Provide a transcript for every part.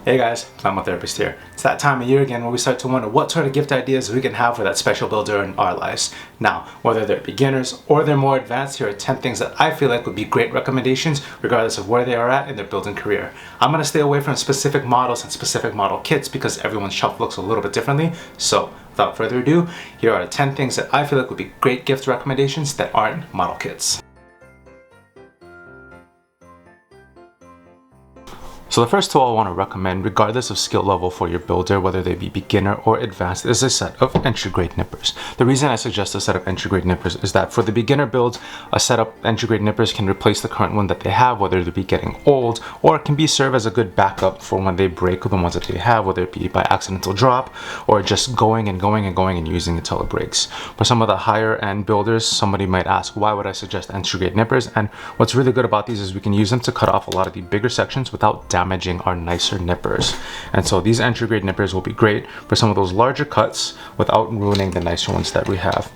Hey guys, I'm a therapist here. It's that time of year again where we start to wonder what sort of gift ideas we can have for that special builder in our lives. Now, whether they're beginners or they're more advanced, here are 10 things that I feel like would be great recommendations regardless of where they are at in their building career. I'm going to stay away from specific models and specific model kits because everyone's shelf looks a little bit differently. So, without further ado, here are 10 things that I feel like would be great gift recommendations that aren't model kits. So the first tool I want to recommend, regardless of skill level for your builder, whether they be beginner or advanced, is a set of entry-grade nippers. The reason I suggest a set of entry-grade nippers is that for the beginner builds, a set of entry-grade nippers can replace the current one that they have, whether they be getting old, or it can serve as a good backup for when they break the ones that they have, whether it be by accidental drop, or just going and using it until it breaks. For some of the higher end builders, somebody might ask, why would I suggest entry-grade nippers? And what's really good about these is we can use them to cut off a lot of the bigger sections without damaging our nicer nippers. And so these entry grade nippers will be great for some of those larger cuts without ruining the nicer ones that we have.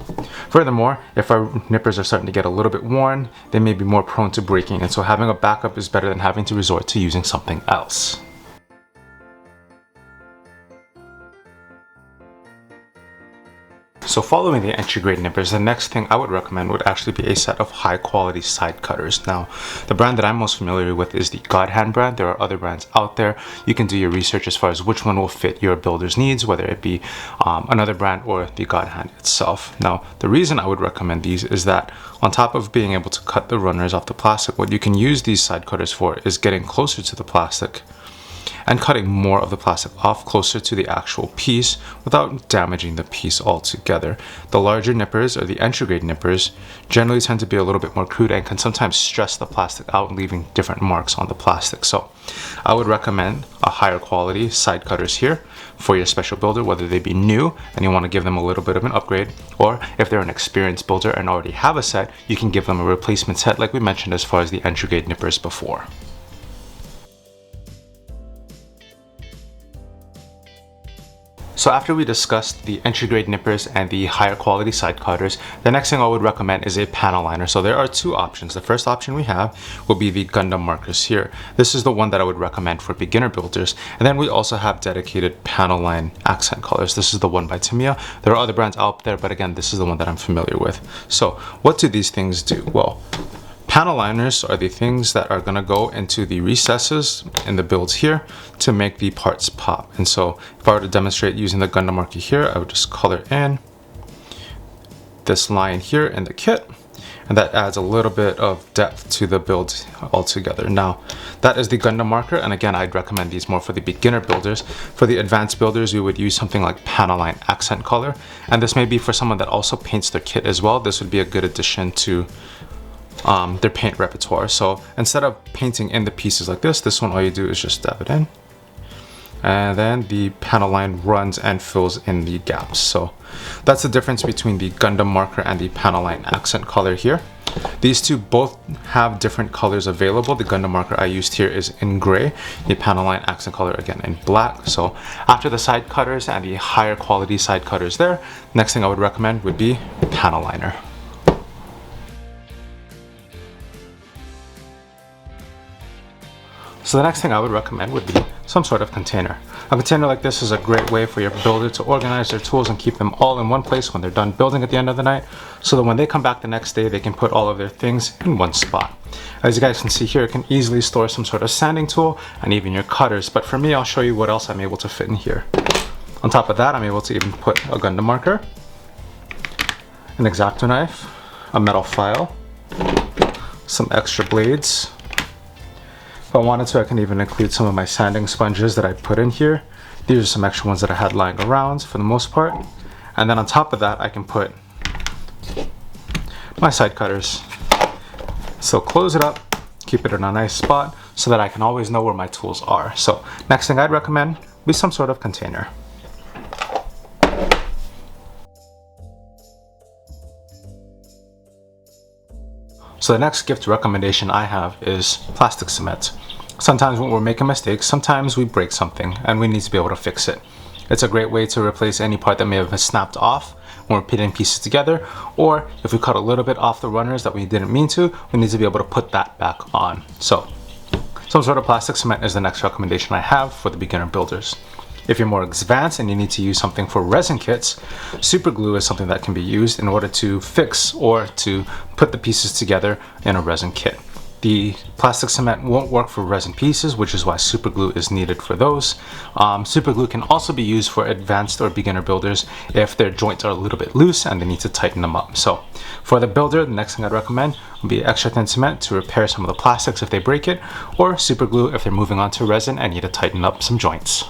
Furthermore, if our nippers are starting to get a little bit worn, they may be more prone to breaking, and so having a backup is better than having to resort to using something else. So following the entry grade nippers, the next thing I would recommend would actually be a set of high quality side cutters. Now, the brand that I'm most familiar with is the God Hand brand. There are other brands out there. You can do your research as far as which one will fit your builder's needs, whether it be another brand or the God Hand itself. Now, the reason I would recommend these is that on top of being able to cut the runners off the plastic, what you can use these side cutters for is getting closer to the plastic and cutting more of the plastic off closer to the actual piece without damaging the piece altogether. The larger nippers, or the entry grade nippers, generally tend to be a little bit more crude and can sometimes stress the plastic out, leaving different marks on the plastic. So I would recommend a higher quality side cutters here for your special builder, whether they be new and you want to give them a little bit of an upgrade, or if they're an experienced builder and already have a set, you can give them a replacement set like we mentioned as far as the entry grade nippers before. So after we discussed the entry grade nippers and the higher quality side cutters, the next thing I would recommend is a panel liner. So there are two options. The first option we have will be the Gundam markers here. This is the one that I would recommend for beginner builders. And then we also have dedicated panel line accent colors. This is the one by Tamiya. There are other brands out there, but again, this is the one that I'm familiar with. So what do these things do? Well, panel liners are the things that are going to go into the recesses in the builds here to make the parts pop. And so if I were to demonstrate using the Gundam marker here, I would just color in this line here in the kit, and that adds a little bit of depth to the build altogether. Now, that is the Gundam marker, and again, I'd recommend these more for the beginner builders. For the advanced builders, we would use something like panel line accent color, and this may be for someone that also paints their kit as well. This would be a good addition to their paint repertoire. So instead of painting in the pieces like this one, all you do is just dab it in, and then the panel line runs and fills in the gaps. So that's the difference between the Gundam marker and the panel line accent color here. These two both have different colors available. The Gundam marker I used here is in gray, the panel line accent color again in black. So after the side cutters and the higher quality side cutters there, next thing I would recommend would be panel liner. So the next thing I would recommend would be some sort of container. A container like this is a great way for your builder to organize their tools and keep them all in one place when they're done building at the end of the night, so that when they come back the next day, they can put all of their things in one spot. As you guys can see here, it can easily store some sort of sanding tool and even your cutters, but for me, I'll show you what else I'm able to fit in here. On top of that, I'm able to even put a Gundam marker, an X-Acto knife, a metal file, some extra blades. If I wanted to, I can even include some of my sanding sponges that I put in here. These are some extra ones that I had lying around for the most part. And then on top of that, I can put my side cutters. So close it up, keep it in a nice spot so that I can always know where my tools are. So next thing I'd recommend would be some sort of container. So the next gift recommendation I have is plastic cement. Sometimes when we're making mistakes, sometimes we break something and we need to be able to fix it. It's a great way to replace any part that may have been snapped off when we're putting pieces together, or if we cut a little bit off the runners that we didn't mean to, we need to be able to put that back on. So Some sort of plastic cement is the next recommendation I have for the beginner builders. If you're more advanced and you need to use something for resin kits, super glue is something that can be used in order to fix or to put the pieces together in a resin kit. The plastic cement won't work for resin pieces, which is why super glue is needed for those. Super glue can also be used for advanced or beginner builders if their joints are a little bit loose and they need to tighten them up. So for the builder, the next thing I'd recommend would be extra thin cement to repair some of the plastics if they break it, or super glue if they're moving on to resin and need to tighten up some joints.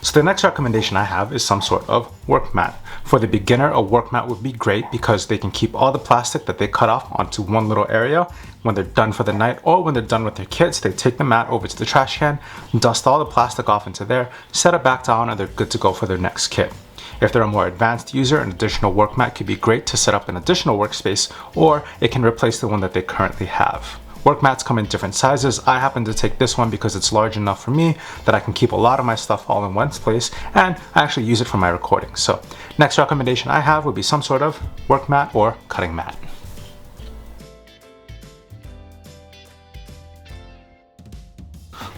So the next recommendation I have is some sort of work mat. For the beginner, a work mat would be great because they can keep all the plastic that they cut off onto one little area when they're done for the night, or when they're done with their kits, they take the mat over to the trash can, dust all the plastic off into there, set it back down, and they're good to go for their next kit. If they're a more advanced user, an additional work mat could be great to set up an additional workspace, or it can replace the one that they currently have. Work mats come in different sizes. I happen to take this one because it's large enough for me that I can keep a lot of my stuff all in one place, and I actually use it for my recordings. So next recommendation I have would be some sort of work mat or cutting mat.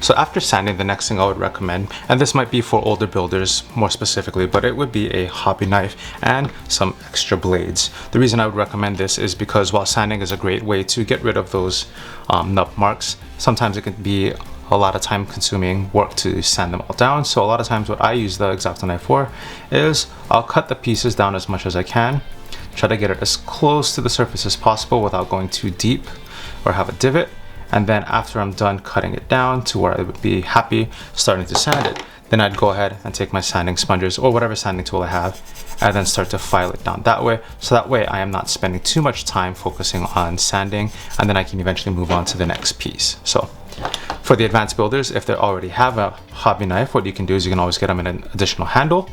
So after sanding, the next thing I would recommend, and this might be for older builders more specifically, but it would be a hobby knife and some extra blades. The reason I would recommend this is because while sanding is a great way to get rid of those nub marks, sometimes it can be a lot of time consuming work to sand them all down. So a lot of times what I use the X-Acto knife for is I'll cut the pieces down as much as I can, try to get it as close to the surface as possible without going too deep or have a divot. And then after I'm done cutting it down to where I would be happy starting to sand it, then I'd go ahead and take my sanding sponges or whatever sanding tool I have and then start to file it down that way. So that way I am not spending too much time focusing on sanding, and then I can eventually move on to the next piece. So for the advanced builders, if they already have a hobby knife, what you can do is you can always get them in an additional handle.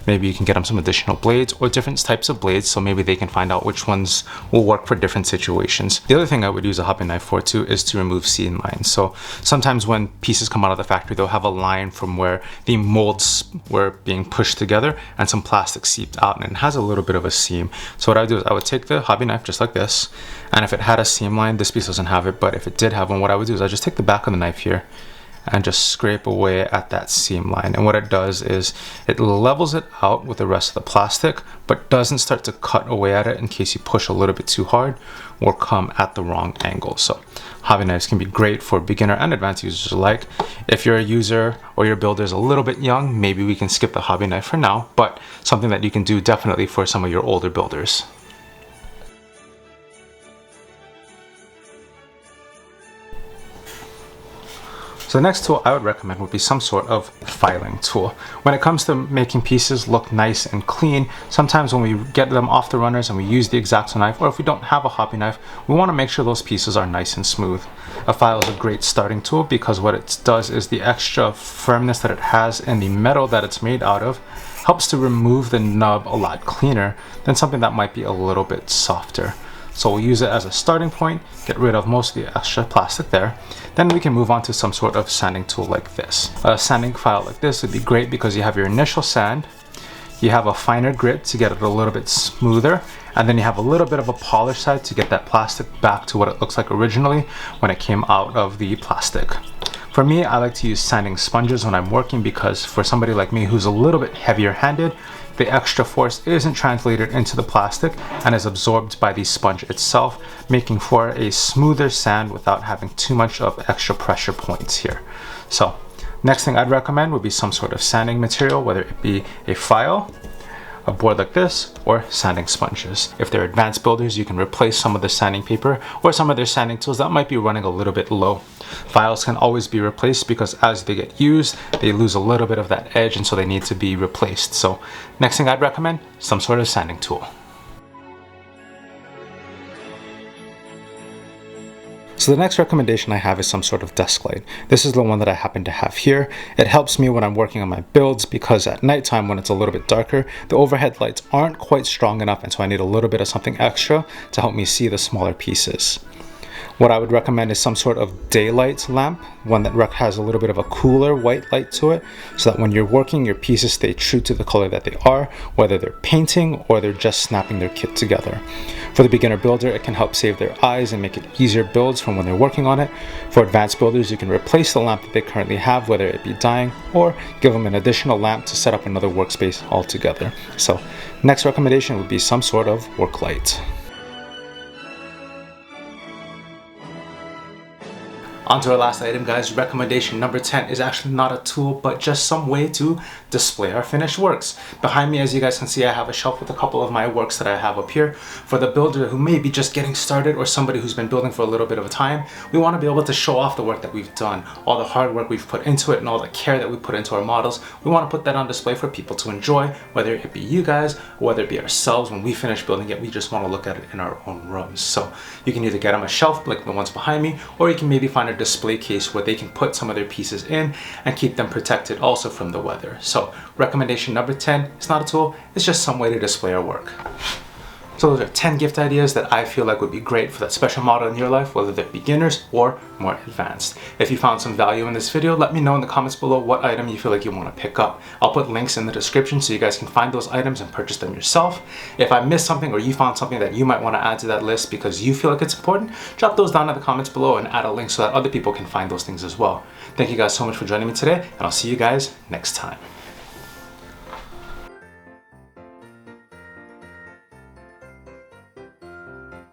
Maybe you can get them some additional blades or different types of blades, so maybe they can find out which ones will work for different situations. The other thing I would use a hobby knife for too is to remove seam lines. So sometimes when pieces come out of the factory, they'll have a line from where the molds were being pushed together and some plastic seeped out and it has a little bit of a seam. So what I would do is I would take the hobby knife just like this, and if it had a seam line, this piece doesn't have it, but if it did have one, what I would do is I just take the back of the knife here and just scrape away at that seam line. And what it does is it levels it out with the rest of the plastic, but doesn't start to cut away at it in case you push a little bit too hard or come at the wrong angle. So hobby knives can be great for beginner and advanced users alike. If you're a user or your builder is a little bit young, maybe we can skip the hobby knife for now, but something that you can do definitely for some of your older builders. So the next tool I would recommend would be some sort of filing tool. When it comes to making pieces look nice and clean, sometimes when we get them off the runners and we use the X-Acto knife, or if we don't have a hobby knife, we want to make sure those pieces are nice and smooth. A file is a great starting tool because what it does is the extra firmness that it has in the metal that it's made out of helps to remove the nub a lot cleaner than something that might be a little bit softer. So we'll use it as a starting point, get rid of most of the extra plastic there. Then we can move on to some sort of sanding tool like this. A sanding file like this would be great because you have your initial sand, you have a finer grit to get it a little bit smoother, and then you have a little bit of a polished side to get that plastic back to what it looks like originally when it came out of the plastic. For me, I like to use sanding sponges when I'm working because for somebody like me who's a little bit heavier handed, the extra force isn't translated into the plastic and is absorbed by the sponge itself, making for a smoother sand without having too much of extra pressure points here. So next thing I'd recommend would be some sort of sanding material, whether it be a file, a board like this, or sanding sponges. If they're advanced builders, you can replace some of the sanding paper or some of their sanding tools that might be running a little bit low. Files can always be replaced because as they get used, they lose a little bit of that edge, and so they need to be replaced. So next thing I'd recommend, some sort of sanding tool. So the next recommendation I have is some sort of desk light. This is the one that I happen to have here. It helps me when I'm working on my builds because at nighttime when it's a little bit darker, the overhead lights aren't quite strong enough, and so I need a little bit of something extra to help me see the smaller pieces. What I would recommend is some sort of daylight lamp, one that has a little bit of a cooler white light to it, so that when you're working, your pieces stay true to the color that they are, whether they're painting or they're just snapping their kit together. For the beginner builder, it can help save their eyes and make it easier builds from when they're working on it. For advanced builders, you can replace the lamp that they currently have, whether it be dying, or give them an additional lamp to set up another workspace altogether. So next recommendation would be some sort of work light. On to our last item, guys. Recommendation number 10 is actually not a tool, but just some way to display our finished works. Behind me, as you guys can see, I have a shelf with a couple of my works that I have up here. For the builder who may be just getting started or somebody who's been building for a little bit of a time, we want to be able to show off the work that we've done, all the hard work we've put into it and all the care that we put into our models. We want to put that on display for people to enjoy, whether it be you guys, or whether it be ourselves. When we finish building it, we just want to look at it in our own rooms. So you can either get them a shelf like the ones behind me, or you can maybe find a display case where they can put some of their pieces in and keep them protected also from the weather. So recommendation number 10, it's not a tool, it's just some way to display our work. So those are 10 gift ideas that I feel like would be great for that special model in your life, whether they're beginners or more advanced. If you found some value in this video, let me know in the comments below what item you feel like you want to pick up. I'll put links in the description so you guys can find those items and purchase them yourself. If I missed something or you found something that you might want to add to that list because you feel like it's important, drop those down in the comments below and add a link so that other people can find those things as well. Thank you guys so much for joining me today, and I'll see you guys next time.